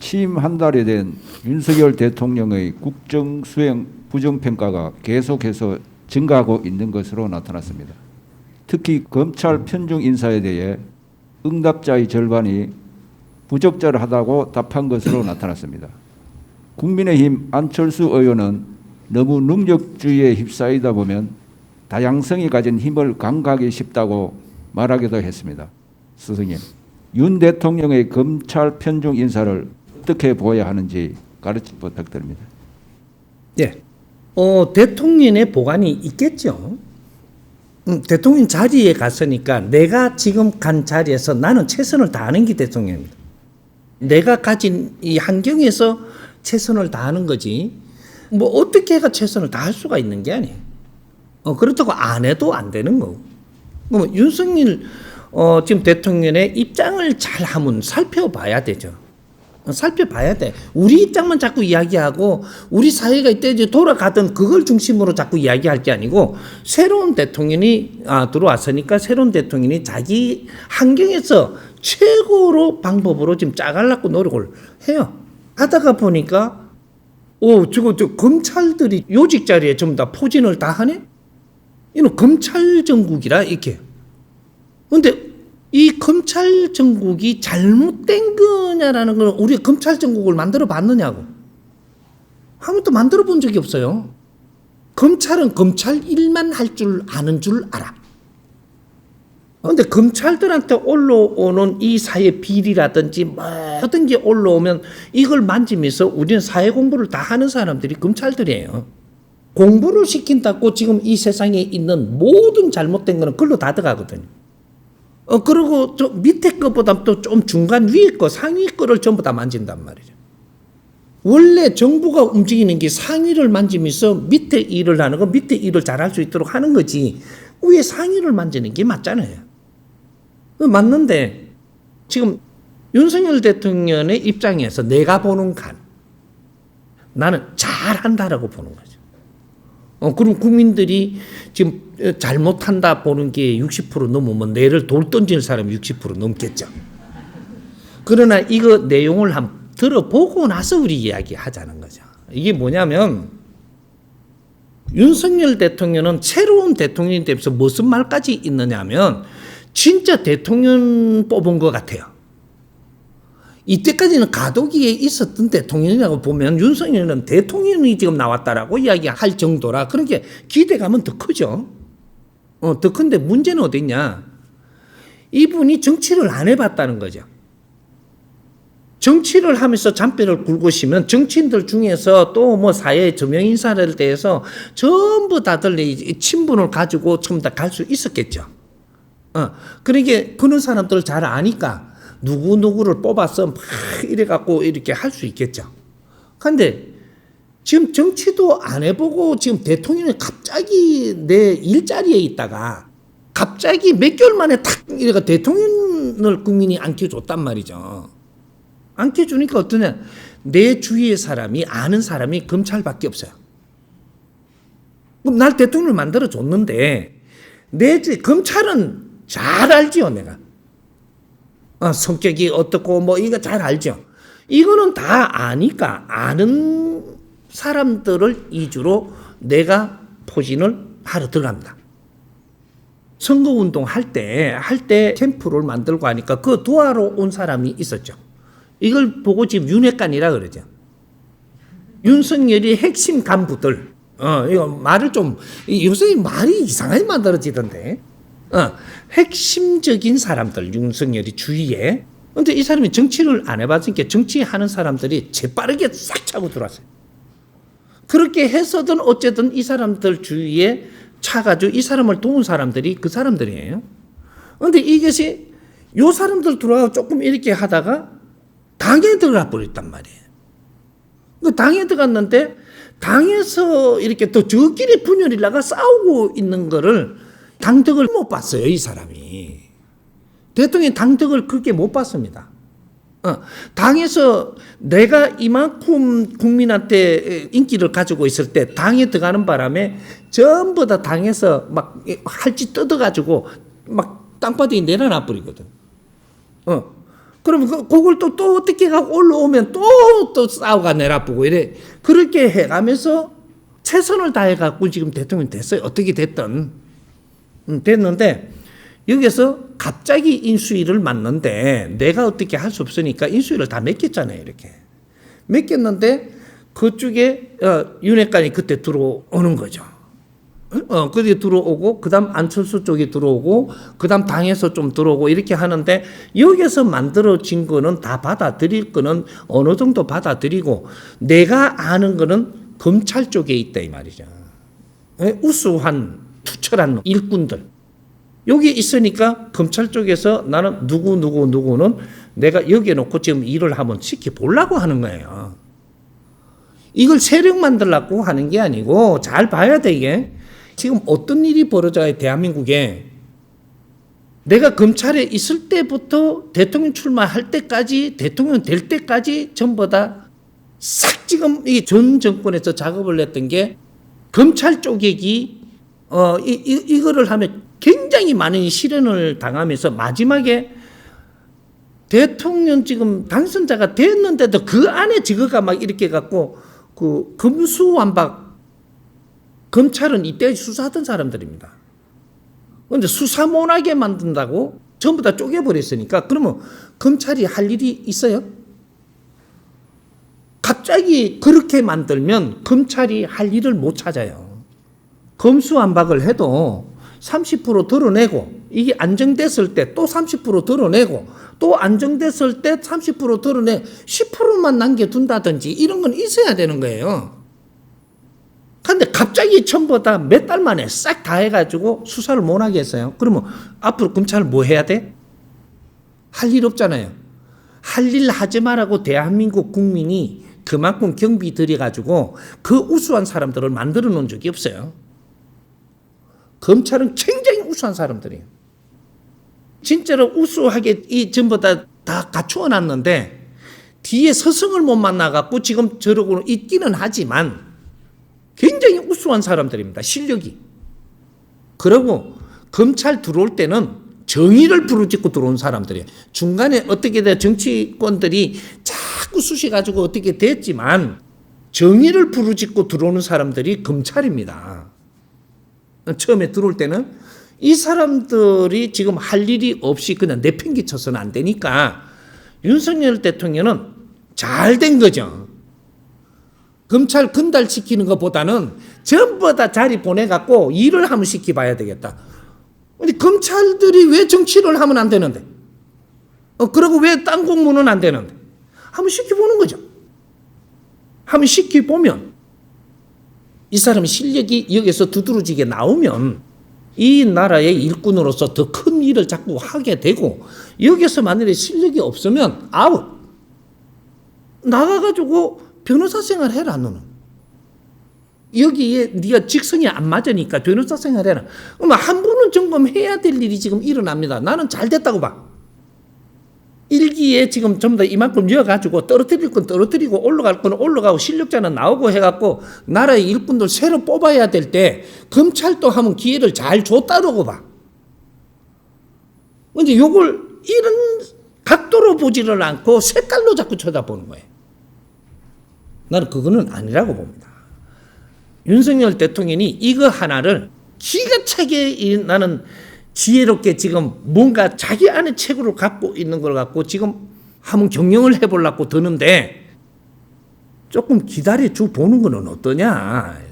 취임 한 달이 된 윤석열 대통령의 국정 수행 부정평가가 계속해서 증가하고 있는 것으로 나타났습니다. 특히 검찰 편중 인사에 대해 응답자의 절반이 부적절하다고 답한 것으로 나타났습니다. 국민의힘 안철수 의원은 너무 능력주의에 휩싸이다 보면 다양성이 가진 힘을 강구하기 쉽다고 말하기도 했습니다. 스승님, 윤 대통령의 검찰 편중 인사를 어떻게 보아야 하는지 가르침 부탁드립니다. 예, 대통령의 보관이 있겠죠. 대통령 자리에 갔으니까 내가 지금 간 자리에서 나는 최선을 다하는 게 대통령입니다. 내가 가진 이 환경에서 최선을 다하는 거지. 뭐 어떻게 해가 최선을 다할 수가 있는 게 아니에요. 그렇다고 안 해도 안 되는 거고. 윤석열 지금 대통령의 입장을 잘 한번 살펴봐야 되죠. 살펴봐야 돼. 우리 입장만 자꾸 이야기하고 우리 사회가 이때 이제 돌아가던 그걸 중심으로 자꾸 이야기할 게 아니고 새로운 대통령이 들어왔으니까 새로운 대통령이 자기 환경에서 최고로 방법으로 지금 짜가려고 노력을 해요. 하다가 보니까 저 검찰들이 요직 자리에 전부 다 포진을 다 하네? 이는 검찰 정국이라 이렇게. 근데 이 검찰 정국이 잘못된 거냐라는 걸 우리가 검찰 정국을 만들어 봤느냐고. 한 번도 만들어 본 적이 없어요. 검찰은 검찰 일만 할 줄 아는 줄 알아. 그런데 검찰들한테 올라오는 이 사회 비리라든지 모든 게 올라오면 이걸 만지면서 우리는 사회 공부를 다 하는 사람들이 검찰들이에요. 공부를 시킨다고 지금 이 세상에 있는 모든 잘못된 거는 그걸로 다 들어가거든요. 그리고 좀 밑에 것보다 또 좀 중간 위에 거, 상위 거를 전부 다 만진단 말이죠. 원래 정부가 움직이는 게 상위를 만지면서 밑에 일을 하는 거, 밑에 일을 잘할 수 있도록 하는 거지. 위에 상위를 만지는 게 맞잖아요. 맞는데 지금 윤석열 대통령의 입장에서 내가 보는 간, 나는 잘한다라고 보는 거죠. 그럼 국민들이 지금 잘못한다 보는 게 60% 넘으면 내를 돌 던지는 사람이 60% 넘겠죠. 그러나 이거 내용을 한번 들어보고 나서 우리 이야기하자는 거죠. 이게 뭐냐면 윤석열 대통령은 새로운 대통령이 되면서 무슨 말까지 있느냐면 진짜 대통령 뽑은 것 같아요. 이때까지는 가도기에 있었던 대통령이라고 보면 윤석열은 대통령이 지금 나왔다라고 이야기할 정도라 그런 게 기대감은 더 크죠. 더 큰데 문제는 어디 있냐. 이분이 정치를 안 해봤다는 거죠. 정치를 하면서 잔뼈를 굵으시면 정치인들 중에서 또 뭐 사회 저명 인사를 대해서 전부 다들 친분을 가지고 전부 다 갈 수 있었겠죠. 그러니까 그런 사람들을 잘 아니까 누구누구를 뽑아서 막 이래갖고 이렇게 할 수 있겠죠. 그런데 지금 정치도 안 해보고 지금 대통령이 갑자기 내 일자리에 있다가 갑자기 몇 개월 만에 탁 이래가 대통령을 국민이 안겨줬단 말이죠. 안겨주니까 어떠냐. 내 주위의 사람이 아는 사람이 검찰밖에 없어요. 그럼 날 대통령을 만들어줬는데 내 주위 검찰은 잘 알지요 내가. 성격이 어떻고 뭐 이거 잘 알죠. 이거는 다 아니까 아는 사람들을 위주로 내가 포진을 하러 들어갑니다. 선거운동 할 때 캠프를 만들고 하니까 그 도와러 온 사람이 있었죠. 이걸 보고 지금 윤핵관이라 그러죠. 윤석열이 핵심 간부들. 이거 말을 좀 요새 말이 이상하게 만들어지던데. 핵심적인 사람들 윤석열이 주위에. 근데 이 사람이 정치를 안 해봤으니까 정치하는 사람들이 재빠르게 싹 차고 들어왔어요. 그렇게 해서든 어쨌든 이 사람들 주위에 차가지고 이 사람을 도운 사람들이 그 사람들이에요. 근데 이것이 요 사람들 들어와서 조금 이렇게 하다가 당에 들어가 버렸단 말이에요. 그 당에 들어갔는데 당에서 이렇게 또 저끼리 분열이 나가 싸우고 있는 거를 당덕을 못 봤어요, 이 사람이. 대통령이 당덕을 그렇게 못 봤습니다. 당에서 내가 이만큼 국민한테 인기를 가지고 있을 때 당에 들어가는 바람에 전부 다 당에서 막 할지 뜯어가지고 막 땅바닥에 내려놔 버리거든. 그러면 그걸 또 어떻게 가고 올라오면 또 싸우가 내라쁘고 이래. 그렇게 해가면서 최선을 다해갖고 지금 대통령이 됐어요. 어떻게 됐든. 됐는데 여기서 갑자기 인수위를 맡는데 내가 어떻게 할 수 없으니까 인수위를 다 맡겼잖아요. 이렇게. 맡겼는데 그쪽에 윤핵관이 그때 들어오는 거죠. 그게 들어오고 그다음 안철수 쪽이 들어오고 그다음 당에서 좀 들어오고 이렇게 하는데 여기서 만들어진 거는 다 받아들일 거는 어느 정도 받아들이고 내가 아는 거는 검찰 쪽에 있다 이 말이죠. 우수한 투철한 일꾼들 여기 있으니까 검찰 쪽에서 나는 누구는 내가 여기에 놓고 지금 일을 한번 시켜보려고 하는 거예요. 이걸 세력 만들려고 하는 게 아니고 잘 봐야 돼 이게. 지금 어떤 일이 벌어져요 대한민국에. 내가 검찰에 있을 때부터 대통령 출마할 때까지 대통령 될 때까지 전부 다 싹 지금 이 전 정권에서 작업을 했던 게 검찰 쪼개기 이거를 하면 굉장히 많은 시련을 당하면서 마지막에 대통령 지금 당선자가 됐는데도 그 안에 저거가 막 이렇게 갖고 그 금수완박 검찰은 이때 수사하던 사람들입니다. 그런데 수사 못하게 만든다고 전부 다 쪼개버렸으니까 그러면 검찰이 할 일이 있어요? 갑자기 그렇게 만들면 검찰이 할 일을 못 찾아요. 검수완박을 해도 30% 드러내고 이게 안정됐을 때 또 30% 드러내고 또 안정됐을 때 30% 드러내 10%만 남겨둔다든지 이런 건 있어야 되는 거예요. 그런데 갑자기 전부 다 몇 달 만에 싹 다 해가지고 수사를 못 하게 했어요. 그러면 앞으로 검찰 뭐 해야 돼? 할 일 없잖아요. 할 일 하지 말라고 대한민국 국민이 그만큼 경비 들여가지고 그 우수한 사람들을 만들어 놓은 적이 없어요. 검찰은 굉장히 우수한 사람들이에요. 진짜로 우수하게 이 전부 다 갖추어 놨는데 뒤에 스승을 못 만나갖고 지금 저러고 있기는 하지만 굉장히 우수한 사람들입니다. 실력이. 그리고 검찰 들어올 때는 정의를 부르짖고 들어온 사람들이에요. 중간에 어떻게 돼 정치권들이 자꾸 쑤셔가지고 어떻게 됐지만 정의를 부르짖고 들어오는 사람들이 검찰입니다. 처음에 들어올 때는 이 사람들이 지금 할 일이 없이 그냥 내팽개쳐서는 안 되니까 윤석열 대통령은 잘 된 거죠. 검찰 건달시키는 것보다는 전부 다 자리 보내갖고 일을 한번 시켜봐야 되겠다. 근데 검찰들이 왜 정치를 하면 안 되는데? 그리고 왜 딴 공무는 안 되는데? 한번 시켜보는 거죠. 한번 시켜보면 이 사람의 실력이 여기서 두드러지게 나오면 이 나라의 일꾼으로서 더 큰 일을 자꾸 하게 되고 여기서 만약에 실력이 없으면 아웃. 나가가지고 변호사 생활 해라 너는. 여기에 네가 직성이 안 맞으니까 변호사 생활 해라. 그러면 한 번은 점검해야 될 일이 지금 일어납니다. 나는 잘 됐다고 봐. 일기에 지금 전부 다 이만큼 이어가지고 떨어뜨릴 건 떨어뜨리고 올라갈 건 올라가고 실력자는 나오고 해갖고 나라의 일꾼들 새로 뽑아야 될 때 검찰도 하면 기회를 잘 줬다고 봐. 근데 요걸 이런 각도로 보지를 않고 색깔로 자꾸 쳐다보는 거예요. 나는 그거는 아니라고 봅니다. 윤석열 대통령이 이거 하나를 기가 차게 나는 지혜롭게 지금 뭔가 자기 안에 책으로 갖고 있는 걸 갖고 지금 한번 경영을 해보려고 드는데 조금 기다려 줘 보는 거는 어떠냐.